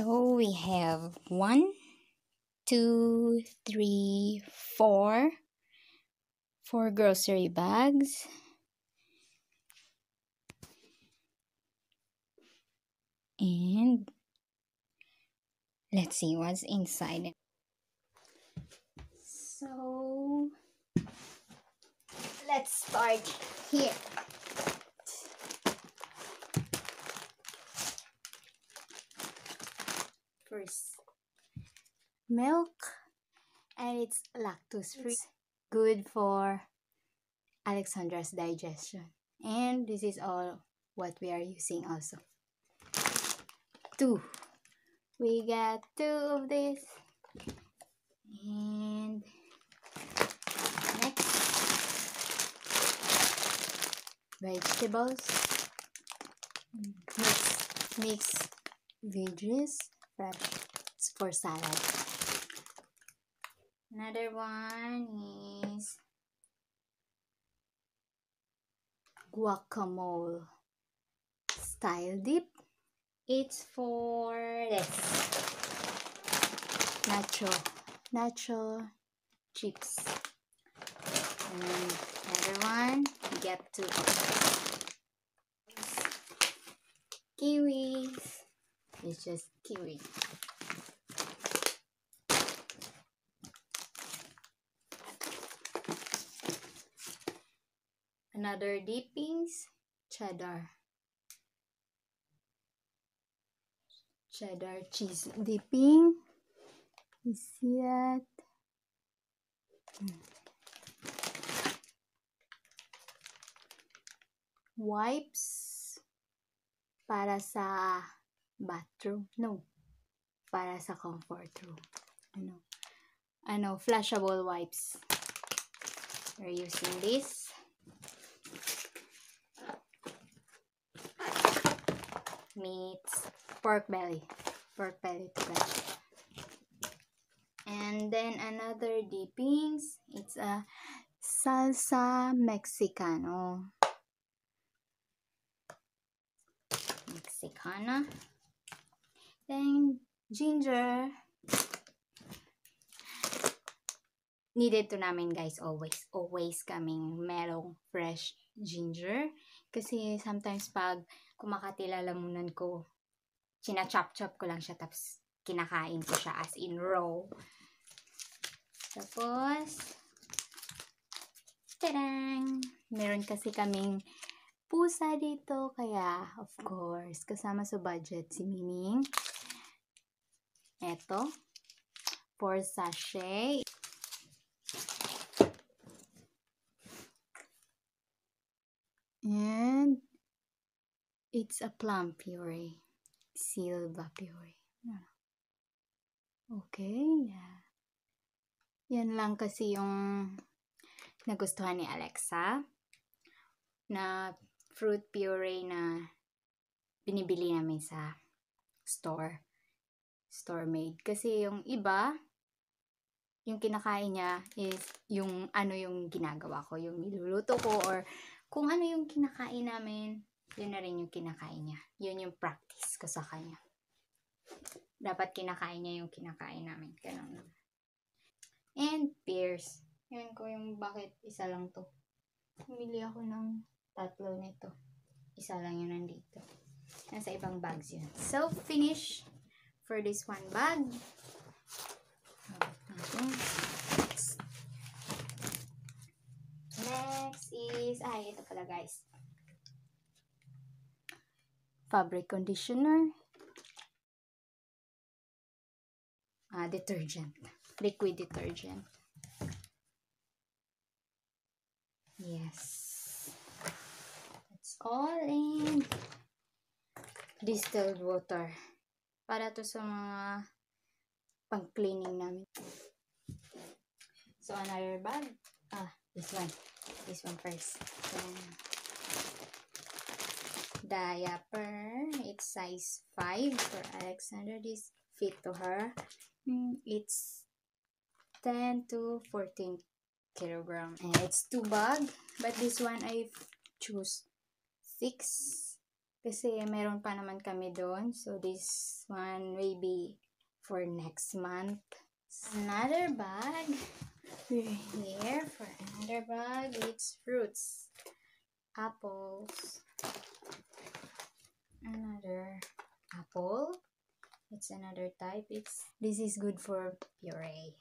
So we have 1, 2, 3, 4 grocery bags. And let's see what's inside it. So let's start here. First, milk, and it's lactose free. Good for Alexandra's digestion. And this is all what we are using also. 2. We got 2 of this. And next, vegetables. Mix veggies, fresh. It's for salad. Another one is guacamole style dip. It's for this nacho chips. And another one, we get 2 kiwis. It's just kiwi. Another dippings, cheddar cheese dipping. You see that? Wipes para sa bathroom. No, para sa comfort room. Flushable wipes. We're using this. Meats, pork belly to that. And then another dippings, it's a salsa mexicana. Then ginger. Needed to namin guys, always kaming merong fresh ginger. Kasi sometimes pag kumakati lalamunan ko, china-chop-chop ko lang siya tapos kinakain ko siya as in raw. Tapos, tadang! Meron kasi kaming pusa dito, kaya of course, kasama sa budget si Mining. Eto, 4 sachet. And it's a plum puree. Silva puree. Okay. Yan lang kasi yung nagustuhan ni Alexa na fruit puree na binibili namin sa store made. Kasi yung iba, yung kinakain niya is yung yung ginagawa ko, yung niluluto ko, or kung ano yung kinakain namin, yun na rin yung kinakain niya. Yun yung practice ko sa kanya. Dapat kinakain niya yung kinakain namin. Ganun lang. And pears. Yun ko yung bakit isa lang to. Pumili ako ng 3 nito. Isa lang yun nandito. Nasa ibang bags yun. So, finish for this one bag. Next is, ito pala guys. Fabric conditioner. Detergent. Liquid detergent. Yes. That's all. And distilled water. Para to sa mga pang-cleaning namin. So, another bag. This one first. Diaper. It's size 5 for Alexander. This fit to her. It's 10 to 14 kilogram. And it's 2 bag. But this one I choose 6 Kasi meron pa naman kami doon. So, this one may be for next month. Another bag. We're here for another bag. It's fruits. Apples. Another apple. It's another type. This is good for puree.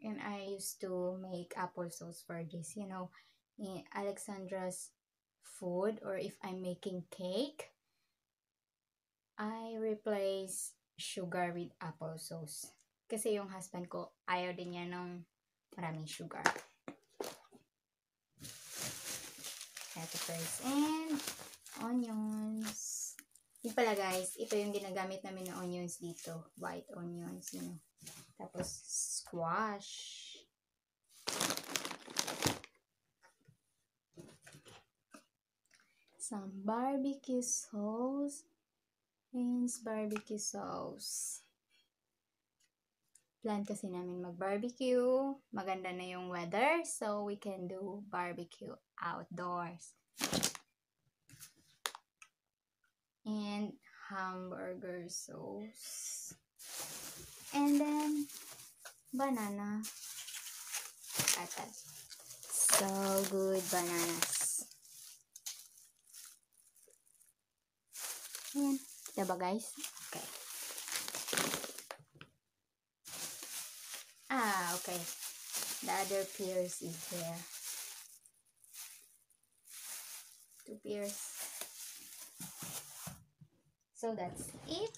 And I used to make applesauce for this. You know, in Alexandra's food, or if I'm making cake, I replace sugar with applesauce. Kasi yung husband ko, ayaw din niya ng maraming sugar. Peppers and onions. Yung pala guys, ito yung ginagamit namin na onions dito. White onions, you know. Tapos, squash. Some barbecue sauce. Heinz barbecue sauce. Plan kasi namin mag-barbecue. Maganda na yung weather, so we can do barbecue outdoors. And hamburger sauce. And then, banana. So good, bananas. Ayan. Diba guys? Okay. Okay. The other pears is there. 2 pears. So that's it.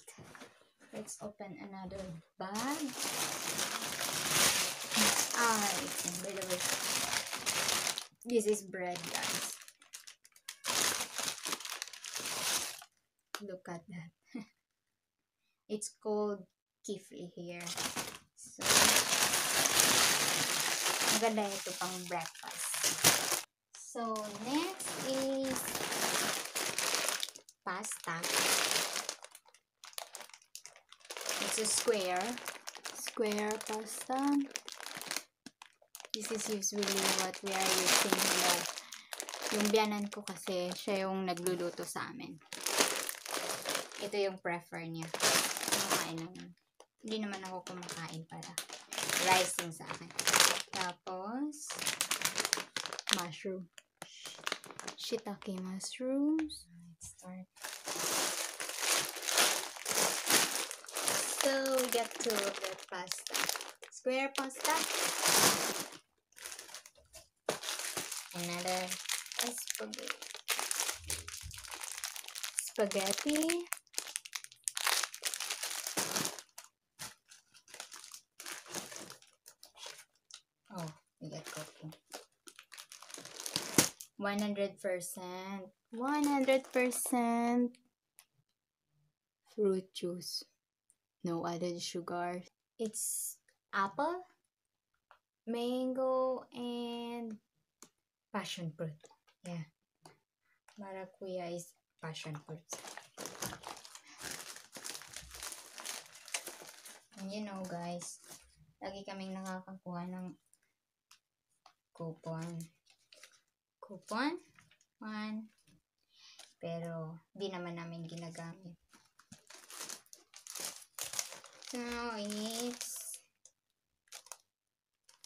Let's open another bag. By the way, this is bread, guys. Look at that. It's called kifli here. So, maganda ito pang breakfast. So, next is pasta. It's a square pasta. This is usually what we are using. Yung biyanan ko kasi, siya yung nagluluto sa amin. Ito yung prefer niya. Kumakain naman. Hindi naman ako kumakain para rice yung sa akin. Tapos, mushroom. Shiitake mushrooms. Let's start. So, we got 2 of the pasta. Square pasta. Another spaghetti. Oh, we got cooking. 100% fruit juice. No added sugar. It's apple, mango, and passion fruit. Yeah. Maracuya is passion fruit. And you know guys, lagi kaming nakakakuha ng coupon 1, pero di naman namin ginagamit. So it's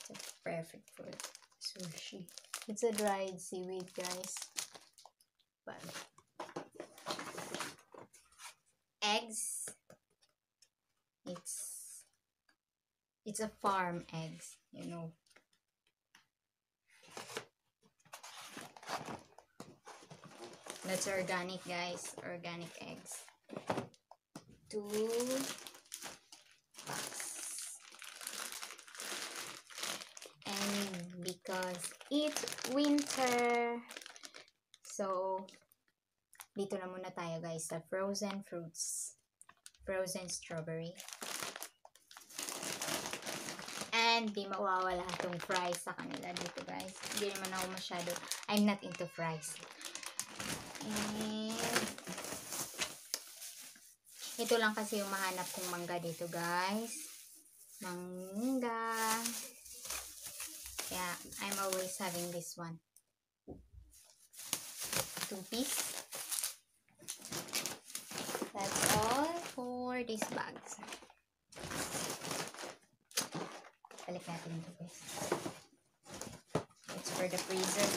a perfect for sushi. It's a dried seaweed, guys. But eggs, it's a farm eggs, you know. That's organic, guys. Organic eggs. 2 packs. And because it's winter, so dito na muna tayo guys sa frozen fruits. Frozen strawberry. And di mawawala itong fries sa kanila dito guys. Hindi naman ako masyado. I'm not into fries. And ito lang kasi yung mahanap kong mangga dito guys. Mangga. Yeah, I'm always having this one. 2 piece. these bags. Balik natin ito, guys. It's for the freezer.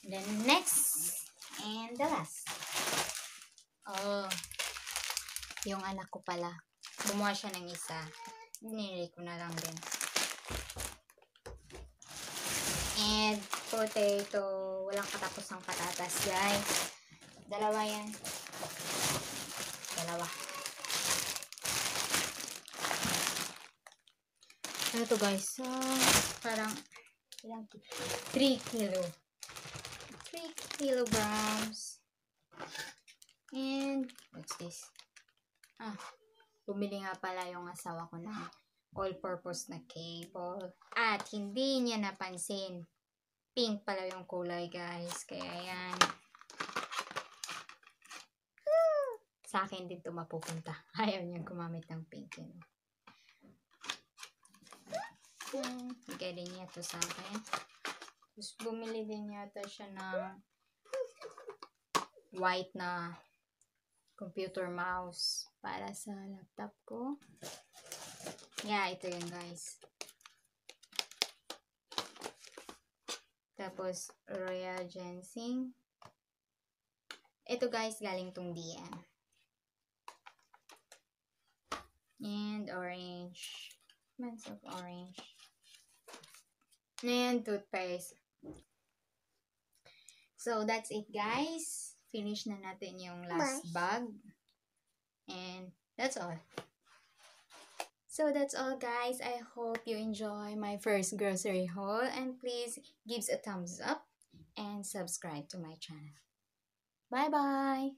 Then next, and the last. Oh, yung anak ko pala. Gumawa siya ng isa. Binili ko na lang din. And potato. Walang katapusang patatas, guys. Dalawa yan. Dalawa. Ano to, guys? Parang 3 kilo. 3 kilograms. And what's this? Bumili nga pala yung asawa ko ng all-purpose na cable. At hindi niya napansin. Pink pala yung kulay, guys. Kaya yan. Sa akin din ito mapupunta. Ayaw niya gumamit ng pink. Yun. Bigay din niya ito sa akin. Tapos bumili din yata siya ng white na computer mouse para sa laptop ko. Yeah, ito yun, guys. Tapos Royal Ginseng. Ito, guys, galing tong DM. And orange. Months of orange. And toothpaste. So, that's it, guys. Finish na natin yung last bag. And that's all. So, that's all, guys. I hope you enjoy my first grocery haul. And please give a thumbs up and subscribe to my channel. Bye-bye!